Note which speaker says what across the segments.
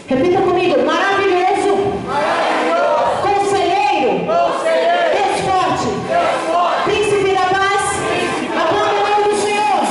Speaker 1: Repita comigo: maravilhoso,
Speaker 2: Maravilhoso.
Speaker 1: conselheiro,
Speaker 2: Conselheiro.
Speaker 1: Deus forte,
Speaker 2: Deus forte.
Speaker 1: príncipe da paz, aplauda o nome do Senhor.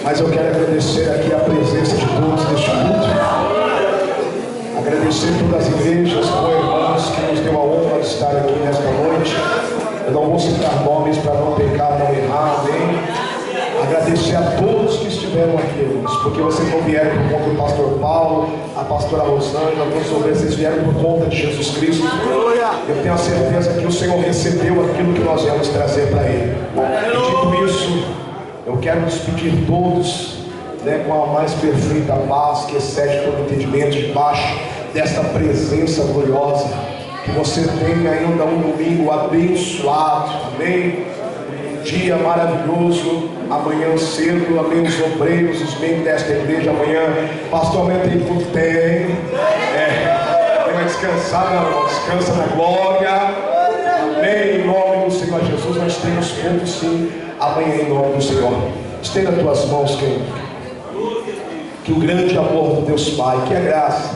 Speaker 3: Mas eu quero agradecer aqui a presença de todos neste culto. Agradecer todas as igrejas, irmãos que nos deu a honra de estar aqui nesta noite. Eu não vou citar nomes para não pecar, não errar, amém? Agradecer a todos que estiveram aqui, irmãos, porque vocês não vieram por conta do pastor Paulo, a pastora Rosângela, vocês vieram por conta de Jesus Cristo. Eu tenho a certeza que o Senhor recebeu aquilo que nós viemos trazer para Ele. E dito isso, eu quero despedir todos, com a mais perfeita paz que excede todo entendimento, debaixo desta presença gloriosa. Que você tenha ainda um domingo abençoado, amém? dia maravilhoso, amanhã cedo, amém, os obreiros, os membros desta igreja, amanhã, pastor, amanhã tem culto, tem, vai descansar, não, descansa na glória, amém, em nome do Senhor Jesus, nós temos culto sim, amanhã em nome do Senhor. Estenda as tuas mãos, querido. Que o grande amor do Deus Pai, que a graça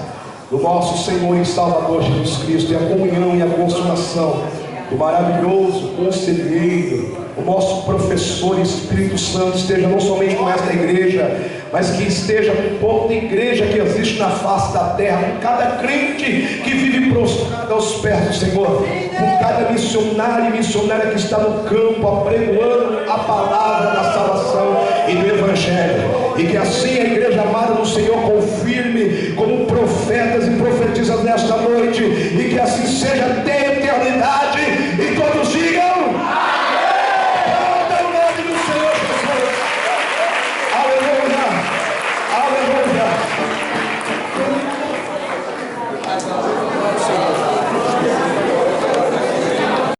Speaker 3: do nosso Senhor e Salvador Jesus Cristo, e a comunhão e a consolação do maravilhoso conselheiro, o nosso professor Espírito Santo, esteja não somente com esta igreja, mas que esteja com toda a igreja que existe na face da terra, com cada crente que vive prostrado aos pés do Senhor, com cada missionário e missionária que está no campo apregoando a palavra da salvação e do Evangelho, e que assim a igreja amada do Senhor confirme como profetas e profetisas nesta noite, e que assim seja até a eternidade, e todos digam o nome do Senhor Jesus. Aleluia, aleluia.